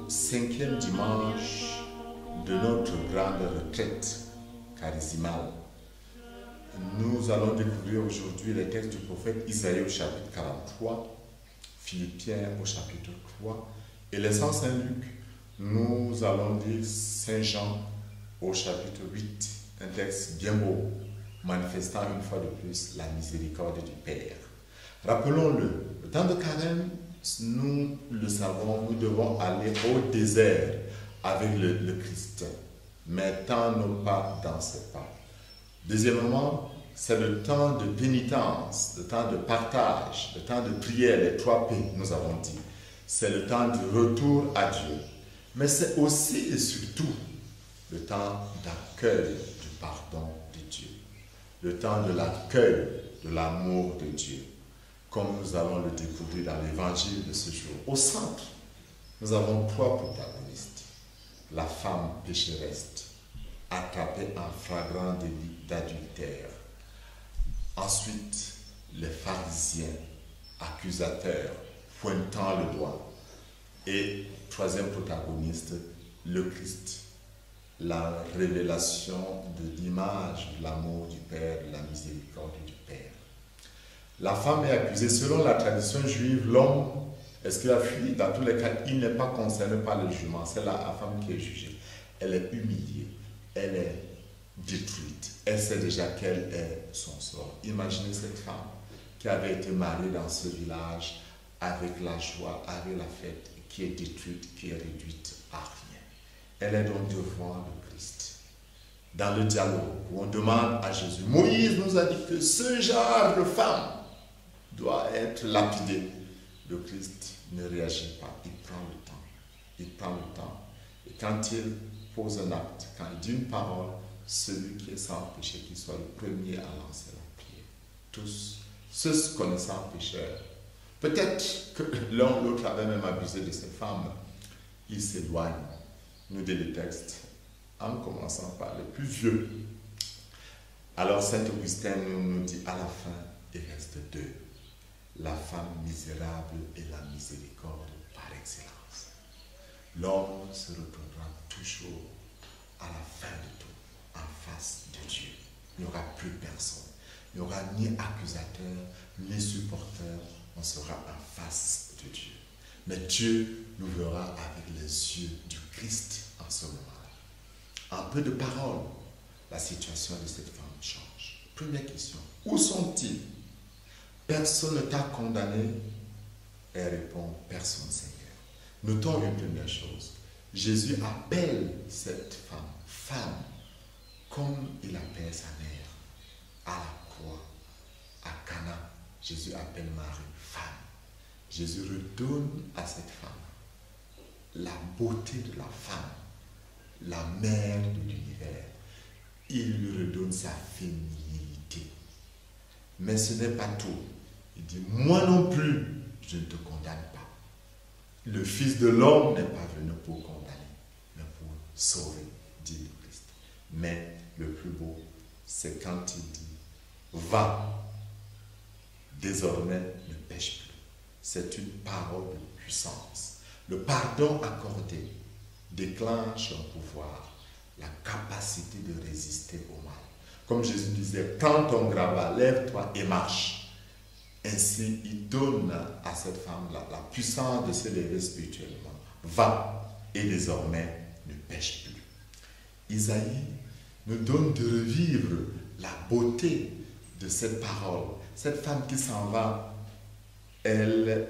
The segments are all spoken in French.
5e dimanche de notre grande retraite charismale. Nous allons découvrir aujourd'hui les textes du prophète Isaïe au chapitre 43, Philippiens au chapitre 3 et les Saints Saint-Luc. Nous allons lire Saint Jean au chapitre 8, un texte bien beau, manifestant une fois de plus la miséricorde du Père. Rappelons-le, le temps de carême, nous le savons, nous devons aller au désert avec le Christ, mettant nos pas dans ses pas. Deuxièmement, c'est le temps de pénitence, le temps de partage, le temps de prière, les 3 P, nous avons dit. C'est le temps du retour à Dieu. Mais c'est aussi et surtout le temps d'accueil du pardon de Dieu. Le temps de l'accueil de l'amour de Dieu. Comme nous allons le découvrir dans l'évangile de ce jour. Au centre, nous avons 3 protagonistes. La femme pécheresse, attrapée en flagrant délit d'adultère. Ensuite, les pharisiens, accusateurs, pointant le doigt. Et 3e protagoniste, le Christ. La révélation de l'image de l'amour du Père, de la miséricorde du Père. La femme est accusée. Selon la tradition juive, l'homme, est-ce qu'il a fui? Dans tous les cas, il n'est pas concerné par le jugement. C'est la femme qui est jugée. Elle est humiliée. Elle est détruite. Elle sait déjà quel est son sort. Imaginez cette femme qui avait été mariée dans ce village avec la joie, avec la fête, qui est détruite, qui est réduite à rien. Elle est donc devant le Christ. Dans le dialogue où on demande à Jésus, Moïse nous a dit que ce genre de femme doit être lapidé. Le Christ ne réagit pas, il prend le temps. Il prend le temps. Et quand il pose un acte, quand il dit une parole, celui qui est sans péché, qu'il soit le premier à lancer la prière. Tous, ceux connaissant pécheurs, peut-être que l'un ou l'autre avait même abusé de ces femmes, ils s'éloignent. Nous dit le texte, en commençant par les plus vieux. Alors Saint Augustin nous dit à la fin, il reste 2. La femme misérable et la miséricorde par excellence. L'homme se retrouvera toujours à la fin de tout, en face de Dieu. Il n'y aura plus personne. Il n'y aura ni accusateur, ni supporteur. On sera en face de Dieu. Mais Dieu nous verra avec les yeux du Christ en ce moment-là. En peu de paroles, la situation de cette femme change. Première question, où sont-ils? Personne ne t'a condamné? Elle répond, personne, Seigneur. Notons une première chose. Jésus appelle cette femme, femme, comme il appelle sa mère. À la croix, à Cana, Jésus appelle Marie, femme. Jésus redonne à cette femme la beauté de la femme, la mère de l'univers. Il lui redonne sa féminité. Mais ce n'est pas tout. Il dit, moi non plus, je ne te condamne pas. Le Fils de l'homme n'est pas venu pour condamner, mais pour sauver, dit le Christ. Mais le plus beau, c'est quand il dit, va, désormais ne pêche plus. C'est une parole de puissance. Le pardon accordé déclenche un pouvoir, la capacité de résister au mal. Comme Jésus disait, prends ton grabat, lève-toi et marche. Ainsi, il donne à cette femme la puissance de s'élever spirituellement. Va et désormais ne pêche plus. Isaïe nous donne de revivre la beauté de cette parole. Cette femme qui s'en va, elle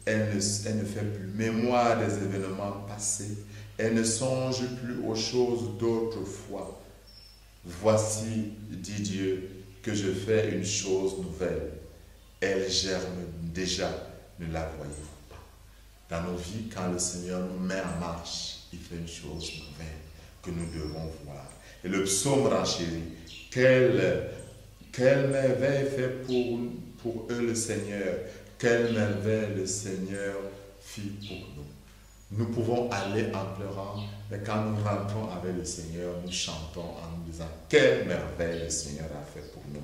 ne fait plus mémoire des événements passés. Elle ne songe plus aux choses d'autrefois. Voici, dit Dieu, que je fais une chose nouvelle. Elle germe déjà, ne la voyez-vous pas. Dans nos vies, quand le Seigneur nous met en marche, il fait une chose nouvelle que nous devons voir. Et le psaume renchérit, quelle merveille fait pour eux le Seigneur, quelle merveille le Seigneur fit pour nous. Nous pouvons aller en pleurant, mais quand nous rentrons avec le Seigneur, nous chantons en nous disant quelle merveille le Seigneur a fait pour nous.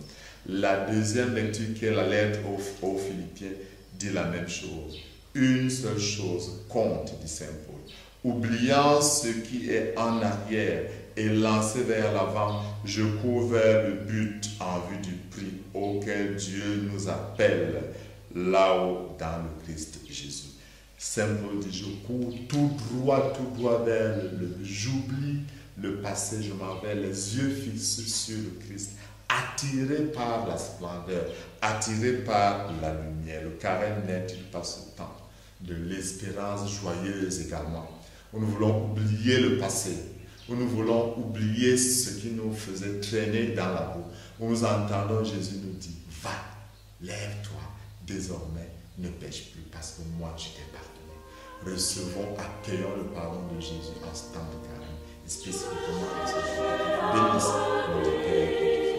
La deuxième lecture, qui est la lettre aux Philippiens, dit la même chose. Une seule chose compte, dit Saint Paul. Oubliant ce qui est en arrière et lancé vers l'avant, je cours vers le but en vue du prix auquel Dieu nous appelle là-haut dans le Christ Jésus. Saint Paul dit, je cours tout droit vers le but. J'oublie le passé, je m'en vais les yeux fixés sur le Christ, attiré par la splendeur, attiré par la lumière. Le carême n'est-il pas ce temps de l'espérance joyeuse également, où nous voulons oublier le passé, où nous voulons oublier ce qui nous faisait traîner dans la boue, où nous entendons Jésus nous dire, va, lève-toi, désormais ne pêche plus parce que moi je t'ai pardonné. Recevons, accueillons le pardon de Jésus en ce temps de carême, et spécifiquement en ce jour. Bénisse notre Père.